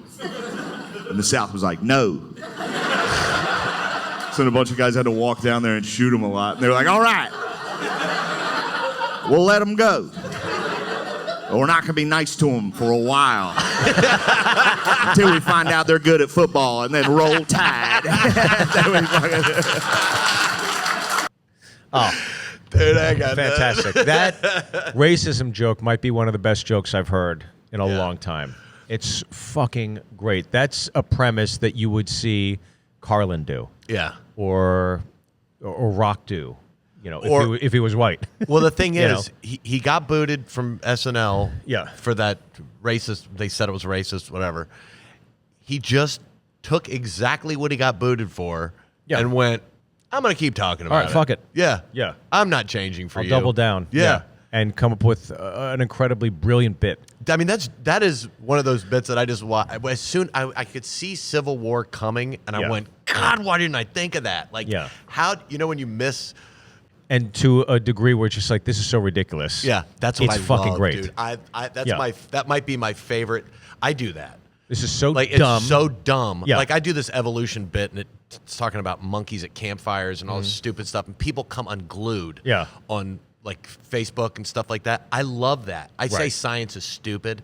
And the South was like, no. So then a bunch of guys had to walk down there and shoot them a lot. And they were like, all right, we'll let them go. But we're not going to be nice to them for a while. Until we find out they're good at football and then roll tide. Oh, Dude, I got fantastic. That racism joke might be one of the best jokes I've heard in a long time. It's fucking great. That's a premise that you would see Carlin do. Yeah. Or Rock do. You know, if he was white. Well, the thing You is, he got booted from SNL for that racist, they said it was racist, whatever. He just took exactly what he got booted for and went, I'm going to keep talking about it. All right, fuck it. Yeah. Yeah. I'm not changing for I'll you. double down. Yeah. And come up with an incredibly brilliant bit. I mean, that is one of those bits that I just watched. As soon I could see Civil War coming, and I went, God, why didn't I think of that? Like, how, when you miss... And to a degree where it's just like, this is so ridiculous. Yeah, that's what it's I fucking love, great. dude. That might be my favorite. I do that. This is so like dumb. It's so dumb. Yeah. Like I do this evolution bit, and it's talking about monkeys at campfires and all this stupid stuff, and people come unglued. On like Facebook and stuff like that. I love that. I say science is stupid.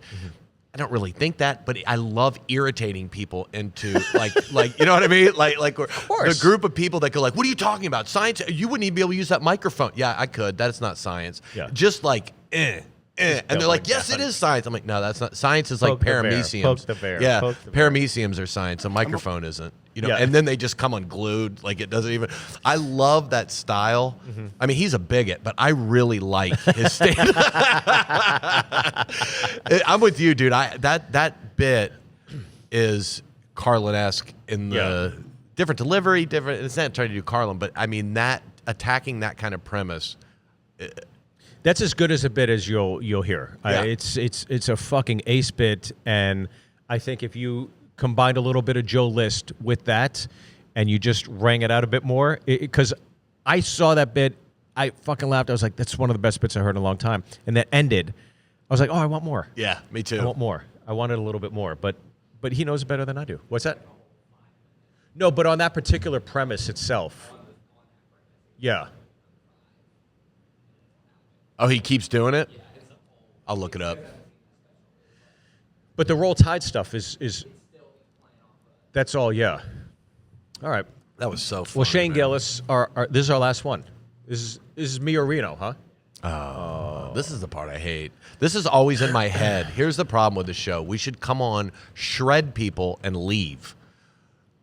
I don't really think that, but I love irritating people into like you know what I mean? Like the group of people that go like, what are you talking about? Science? You wouldn't even be able to use that microphone. Yeah, I could. That's not science. Yeah. Just like, And they're like, yes, it is science. I'm like, no, that's not. Science is like Poke the bear. parameciums. Poke the bear. Yeah, Poke the bear. parameciums are science. A microphone isn't. Yeah. And then they just come unglued. Like it doesn't even. I love that style. I mean, he's a bigot, but I really like his stand. I'm with you, dude. That bit is Carlin-esque in the different delivery, different. It's not trying to do Carlin, but I mean that attacking that kind of premise. That's as good as a bit as you'll hear. Yeah. It's a fucking ace bit, and I think if you combined a little bit of Joe List with that, and you just rang it out a bit more, because I saw that bit, I fucking laughed. I was like, that's one of the best bits I heard in a long time. And that ended. I was like, oh, I want more. Yeah, me too. I want more. I wanted a little bit more, but he knows it better than I do. What's that? No, but on that particular premise itself. Yeah. Oh, he keeps doing it? I'll look it up. But the Roll Tide stuff is that's all, yeah. All right. That was so fun. Well, Shane Gillis, this is our last one. This is me or Reno, huh? Oh. This is the part I hate. This is always in my head. Here's the problem with the show. We should come on, shred people, and leave.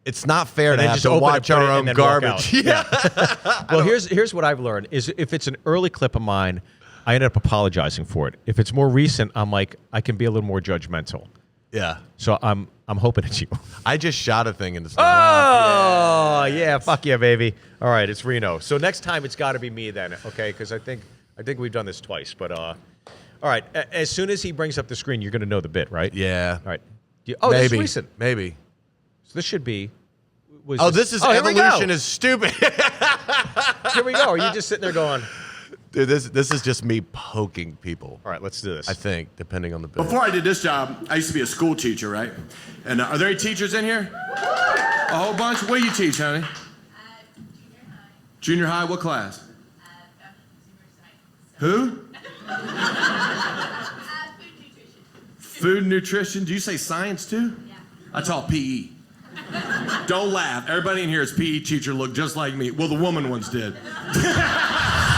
It's not fair And to then have just to open watch it, put it, our and own then walk garbage. out. Yeah. Well, here's what I've learned is if it's an early clip of mine, I end up apologizing for it. If it's more recent, I'm like, I can be a little more judgmental. Yeah. So I'm hoping it's you. I just shot a thing and it's not out. Oh, yeah, fuck yeah, baby. All right, it's Reno. So next time it's got to be me then, okay? Because I think we've done this twice. But all right, as soon as he brings up the screen, you're going to know the bit, right? Yeah. All right. This Maybe. is recent. Maybe. So this should be. This is here we go. evolution is stupid. Here we go. Are you just sitting there going? Dude, this is just me poking people. All right, let's do this. I think, depending on the bit. Before I did this job, I used to be a school teacher, right? And are there any teachers in here? A whole bunch? What do you teach, honey? Junior high, what class? Who? Food and nutrition. Do you say science too? Yeah. I taught PE. Don't laugh. Everybody in here is PE teacher looked just like me. Well, the woman ones did.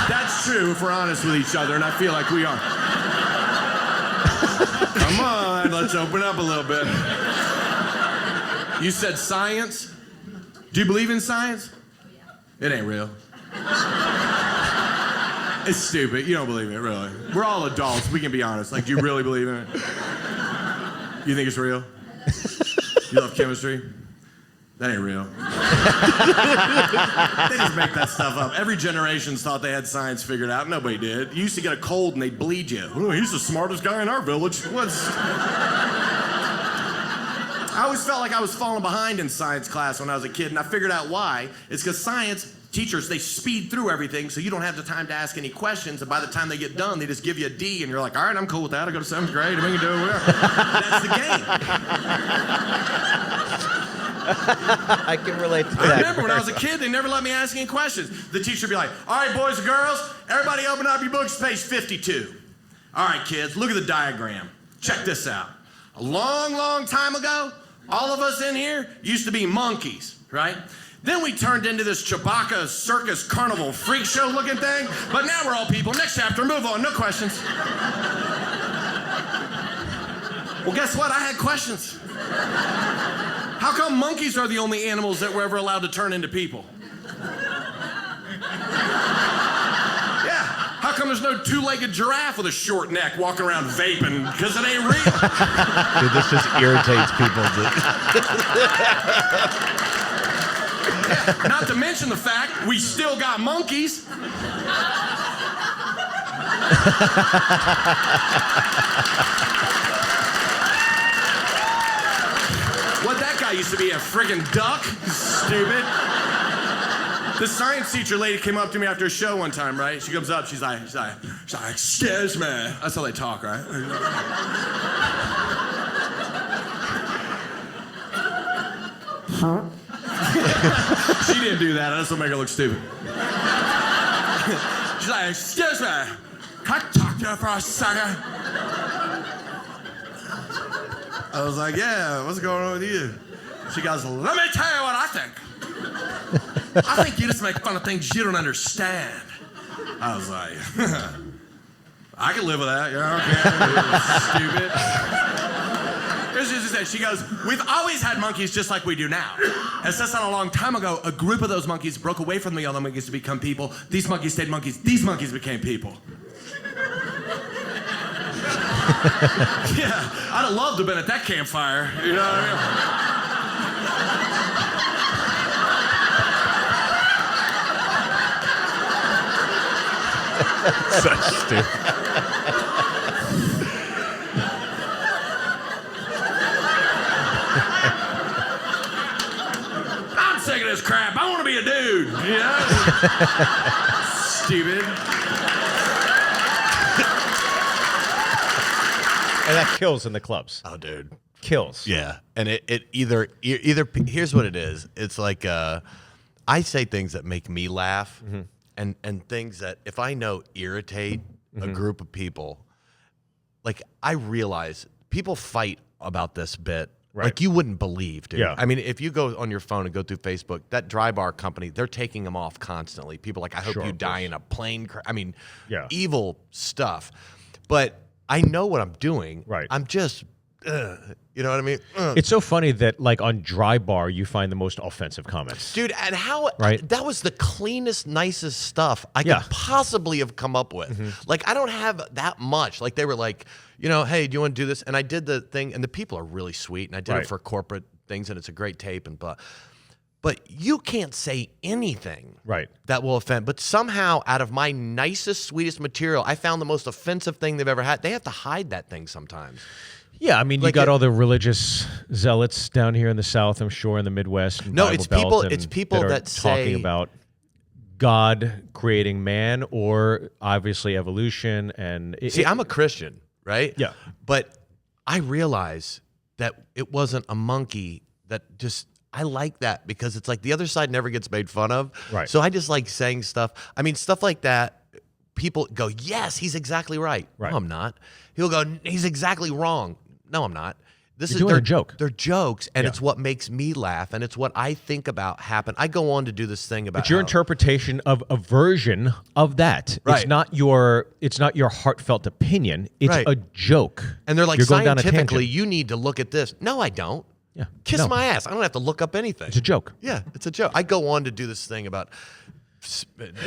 That's true if we're honest with each other, and I feel like we are. Come on, let's open up a little bit. You said science? Do you believe in science? It ain't real. It's stupid. You don't believe in it, really. We're all adults. We can be honest. Like, do you really believe in it? You think it's real? You love chemistry? That ain't real. They just make that stuff up. Every generation's thought they had science figured out. Nobody did. You used to get a cold and they'd bleed you. Oh, he's the smartest guy in our village. I always felt like I was falling behind in science class when I was a kid, and I figured out why. It's because science teachers, they speed through everything, so you don't have the time to ask any questions, and by the time they get done, they just give you a D, and you're like, all right, I'm cool with that. I go to 7th grade, and we can do it. That's the game. I can relate to that. I remember when I was a kid, they never let me ask any questions. The teacher would be like, all right, boys and girls, everybody open up your books, page 52. All right, kids, look at the diagram. Check this out. A long, long time ago, all of us in here used to be monkeys, right? Then we turned into this Chewbacca circus carnival freak show looking thing, but now we're all people. Next chapter, move on, no questions. Well, guess what? I had questions. How come monkeys are the only animals that were ever allowed to turn into people? Yeah. How come there's no two-legged giraffe with a short neck walking around vaping? Because it ain't real. Dude, this just irritates people. Yeah, not to mention the fact we still got monkeys. What that guy used to be, a friggin' duck? Stupid. This science teacher lady came up to me after a show one time, right? She comes up, she's like, excuse me. That's how they talk, right? She didn't do that. I just don't make her look stupid. She's like, excuse me. Can I talk to you for a second? I was like, yeah, what's going on with you? She goes, let me tell you what I think. I think you just make fun of things you don't understand. I was like, I can live with that. Yeah, okay. Stupid. Here's what she said. She goes, we've always had monkeys just like we do now. And since not a long time ago, a group of those monkeys broke away from the other monkeys to become people. These monkeys stayed monkeys. These monkeys became people. Yeah, I'd have loved to have been at that campfire. You know what I mean? Such stupid. I'm sick of this crap. I want to be a dude. You know? Stupid. And that kills in the clubs. Oh, dude. Kills. Yeah, and it either here's what it is. It's like I say things that make me laugh, and things that if I know irritate a group of people, like I realize people fight about this bit Right. Like you wouldn't believe, dude. Yeah. I mean, if you go on your phone and go through Facebook, that dry bar company, they're taking them off constantly. People are like, I hope Sure, you of die course. in a plane crash. I mean, Yeah. evil stuff. But I know what I'm doing. Right. I'm just, you know what I mean? It's so funny that like on Dry Bar, you find the most offensive comments. Dude, and how Right. that was the cleanest, nicest stuff I Yeah. could possibly have come up with. Like, I don't have that much. Like, they were like, you know, hey, do you want to do this? And I did the thing, and the people are really sweet, and I did Right. it for corporate things, and it's a great tape, and blah. But you can't say anything Right. that will offend. But somehow, out of my nicest, sweetest material, I found the most offensive thing they've ever had. They have to hide that thing sometimes. Yeah, I mean, you Like got it- all the religious zealots down here in the South, I'm sure, in the Midwest. and No, Bible it's Belt, people- and it's people are that talking say- about God creating man, or obviously evolution. And See, I'm a Christian, right? Yeah. But I realize that it wasn't a monkey that just. I like that because it's like the other side never gets made fun of. Right. So I just like saying stuff. I mean, stuff like that. People go, yes, he's exactly right. Right. No, I'm not. He'll go, he's exactly wrong. No, I'm not. This You're doing a joke. They're jokes, and Yeah. it's what makes me laugh, and it's what I think about happen. I go on to do this thing about It's your how- interpretation of a version of that. Right. It's not your heartfelt opinion. It's Right. a joke. And they're like, You're going down a scientifically, tangent. you need to look at this. No, I don't. Yeah. Kiss No. my ass. I don't have to look up anything. It's a joke. Yeah, it's a joke. I go on to do this thing about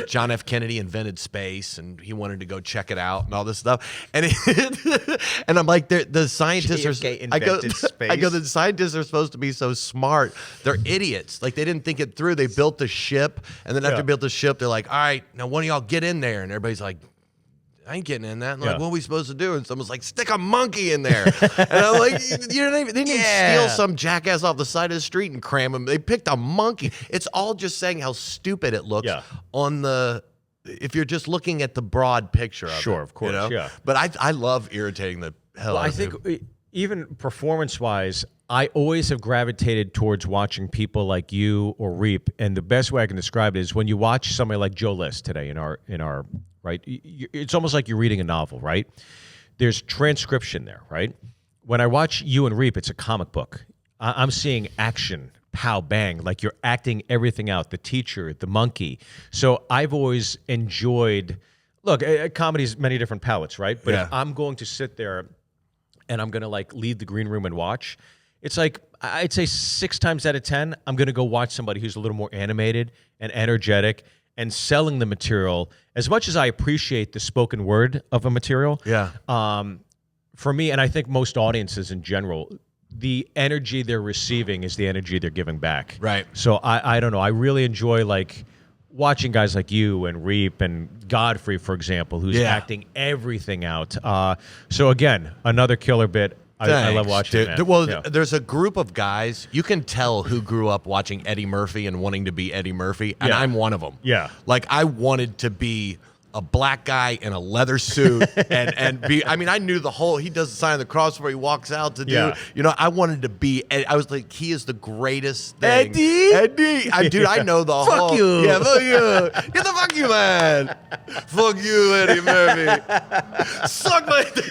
John F. Kennedy invented space, and he wanted to go check it out and all this stuff. And and I'm like, the scientists JFK are. I go, invented I go. space. The scientists are supposed to be so smart. They're idiots. Like they didn't think it through. They built the ship, and then after Yeah. they built the ship, they're like, all right, now one of y'all get in there, and everybody's like, I ain't getting in that. And Yeah. like, what are we supposed to do? And someone's like, stick a monkey in there. And I'm like, you didn't even, they didn't Yeah. steal some jackass off the side of the street and cram him. They picked a monkey. It's all just saying how stupid it looks Yeah. on the, if you're just looking at the broad picture of it. Sure, of course, yeah. But I love irritating the hell Well, out I of think him. even performance-wise, I always have gravitated towards watching people like you or Reap, and the best way I can describe it is when you watch somebody like Joe List today in our right. It's almost like you're reading a novel, right? There's transcription there, right? When I watch you and Reap, it's a comic book. I'm seeing action, pow, bang, like you're acting everything out. The teacher, the monkey. So I've always enjoyed. Look, comedy's many different palettes, right? But Yeah. if I'm going to sit there and I'm going to like leave the green room and watch, it's like I'd say 6 times out of 10, I'm going to go watch somebody who's a little more animated and energetic and selling the material. As much as I appreciate the spoken word of a material, Yeah. for me, and I think most audiences in general, the energy they're receiving is the energy they're giving back. Right. So I don't know. I really enjoy like watching guys like you and Reap and Godfrey, for example, who's Yeah. acting everything out. So again, another killer bit. I love Thanks, watching dude. it, man. Well, Yeah. there's a group of guys, you can tell who grew up watching Eddie Murphy and wanting to be Eddie Murphy, and Yeah. I'm one of them. Yeah. Like, I wanted to be a black guy in a leather suit and be, I mean, I knew the whole, he does the sign of the cross where he walks out to do, Yeah. you know, I wanted to be, I was like, he is the greatest thing. Eddie? Eddie. Dude, I know the Fuck whole. you. Yeah, fuck you. Get the fuck you, man. Fuck you, Eddie Murphy. Suck my dick.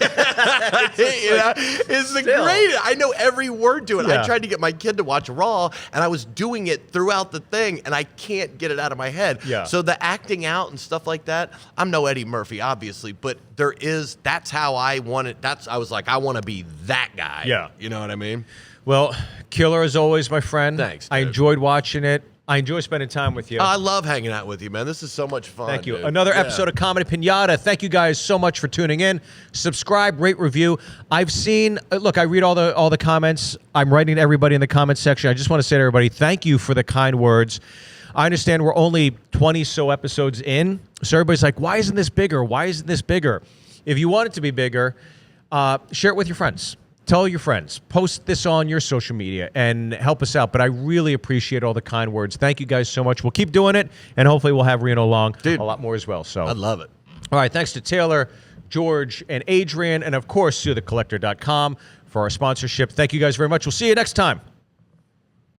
You know? It's the greatest. I know every word to it. Yeah. I tried to get my kid to watch Raw, and I was doing it throughout the thing, and I can't get it out of my head. Yeah. So the acting out and stuff like that, I'm no Eddie Murphy, obviously, but that's how I want it. I was like, I want to be that guy. Yeah. You know what I mean? Well, killer as always, my friend. Thanks, I dude. enjoyed watching it. I enjoy spending time with you. I love hanging out with you, man. This is so much fun. Thank you. dude. Another Yeah. episode of Comedy Pinata. Thank you guys so much for tuning in. Subscribe, rate, review. I've seen, look, I read all the comments. I'm writing to everybody in the comments section. I just want to say to everybody, thank you for the kind words. I understand we're only 20 so episodes in, so everybody's like, why isn't this bigger? Why isn't this bigger? If you want it to be bigger, share it with your friends. Tell your friends. Post this on your social media and help us out. But I really appreciate all the kind words. Thank you guys so much. We'll keep doing it, and hopefully we'll have Reno along a lot more as well. So I love it. all right, thanks to Taylor, George, and Adrian, and of course, SueTheCollector.com for our sponsorship. Thank you guys very much. We'll see you next time